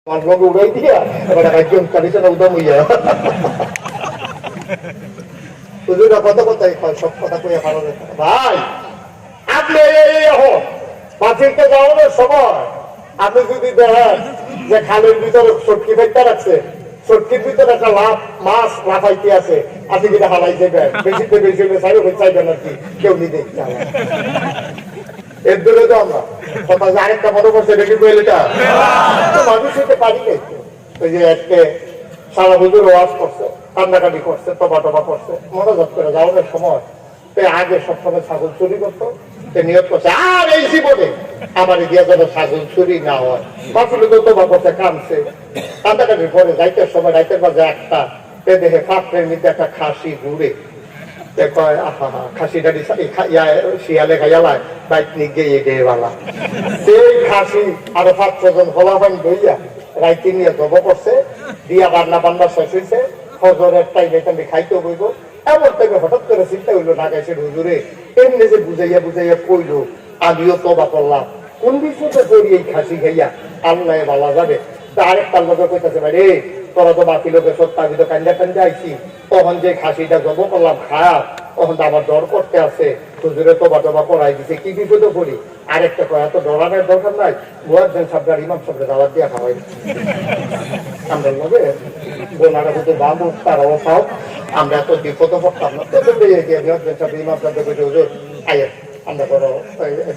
উড়াই দিয়া এবার একজন কারিশনা উদম হইয়া হুজুরা কত কথাই সব কথা কইয়া ভালো ভাই আপনি পাঁচিলতে যাওয়ার সময় আপনি যদি দেখেন যে খালের ভিতরে সটকি ফেলতে রাখছে, সটকির ভিতরে একটা মাছ লাফাইতে আছে, আপনি কিনা হালাই যাবেন, বেশিতে বেশি চাইবেন আর কি, কেউ নিতে এর দূরে তো আমরা কথা আরেকটা মনে করছে রেডি করে এটা মানুষ হইতে পারি নাই। ওই যে আজকে সারা হুজুর ওয়াজ করছে, কান্নাকাটি করছে, টবা টবা করছে, মনোযোগ করে যাওয়ার সময় আগে সবসময় ছাগল চুরি করতো, নিয়ত করছে আর এই জীবনে আমার দিয়া যেন ছাগল চুরি না হয়। বাসুলে তো তোবা করছে, কামছে, কান্দাকাটির পরে যাইতের সময় রাইতের বাজে একটা দেখে পাত্রের মধ্যে একটা খাসি ঘুরে শিয়ালে খাইয়ালায় বাইক নিয়ে গিয়ে গিয়ে বালা সেই খাসি আরো 5-6 জন ফলাফান বইয়া রাইতে নিয়ে জব করছে, দিয়া বান্না বান্না শেষ হয়েছে, ফজরের টাইমে আমি খাইতে বইব। এমন টাইমে হঠাৎ করে চিন্তা হইলো না গাইছে হুজুরে এমনি যে বুঝাইয়া বুঝাইয়া কইলো, আমিও তোবা করলাম, কোন বিষয়টা করি এই খাসি খাইয়া আল্লাহ বালা যাবে। আরেকটার লোকে কইতেছে ভাই রে তোরা তো বাকি লোকের সত্য, আমি তো কান্দা কান্দা আইছি, তখন যে খাসিটা জব করলাম খারাপ, তখন তো আমার ডর করতে আছে, হুজুরে তোবা টোবা করাই দিছে, কি বিপদে করি। আরেকটা কয় এত ডরানোর দরকার নাই, মুয়াজ্জিন সাহেব ইমাম সাহেব দাওয়াত দিয়া খাওয়াই আমরা লবে গোনারা হুজুর বাবু তারাও খাও, আমরা এত বিপদ পড়তাম না, তো দিয়ে গিয়ে মুয়াজ্জিন সাহেব ইমাম সাহেব কইছে হুজুর আইয়া আমরা করো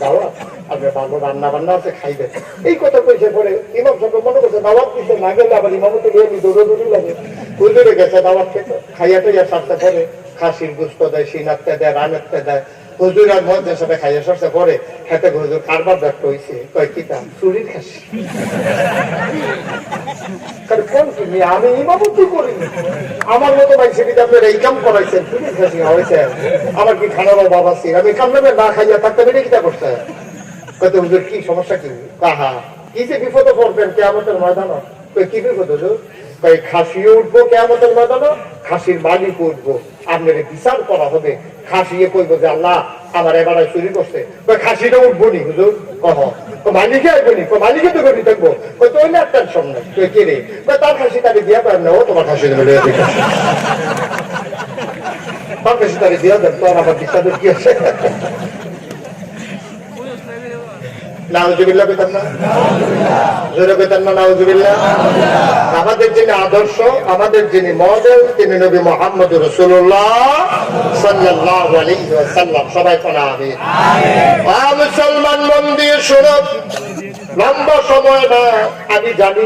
দাওয়াত, আপনার ভালো রান্না বান্না আছে খাইবে। এই কথা কইছে পরে ইমাম সাহেব মনে করছে দাওয়াত দিতে না গেলে আবার ইমামতে গিয়ে দৌড়ি লাগে, হুজুরে গেছে দাওয়াত খেতে, খাইয়া টইয়া সারতে পরে খাসির গুস্ত দেয়, সিনাতে দেয়, রানেতে দেয়। হুজুর আর মধ্যে সাথে খাইয়া সরছে পরে খেতে হুজুর কারবার ব্যক্ত হয়েছে, কয় কিতা চুরির খাসি। আমি ইমামতি করিনি, আমার মতো ভাই সেটি আপনার এই কাম করাইছেন, চুরির খাসি হয়েছে, আমার কি খানারও বাবা ছিল, আমি কামলামে না খাইয়া থাকতে পেরে কিতা করছে। কত হুজুর কি সমস্যা কি, কাহা কি যে বিপদে পড়বেন কেয়ামতের ময়দানে, কি বিপদ হুজুর, খাসিও উঠবো কেয়ামতের ময়দানে, খাসির মালিক উঠবো, আপনার বিচার করা হবে। খাসিয়ে কইবো যে আল্লাহ আমার এবারে চুরি করছে, খাসিটা উঠবো নি হুজুর, কহ মালিকে আসবো নি, মালিকে তো করি থাকবো, তো ওই না টেনশন নাই, তুই কে রে তার খাসি তাকে দিয়া পারেন না, ও তোমার খাসি তার খাসি তাকে দিয়া দেন, তোর আমার বিশ্বাসের কি আছে। নাউজুবিল্লাহ পেতাম না, জোরে পেতাম না নাউজুবিল্লাহ। আমাদের যিনি আদর্শ, আমাদের যিনি মডেল, তিনি নবী মুহাম্মদ রাসূলুল্লাহ সাল্লাল্লাহু আলাইহি ওয়াসাল্লাম। সবাই কোনা আমিন। মুসলমান মন দিয়ে শোনো, লম্বা সময় না আমি জানি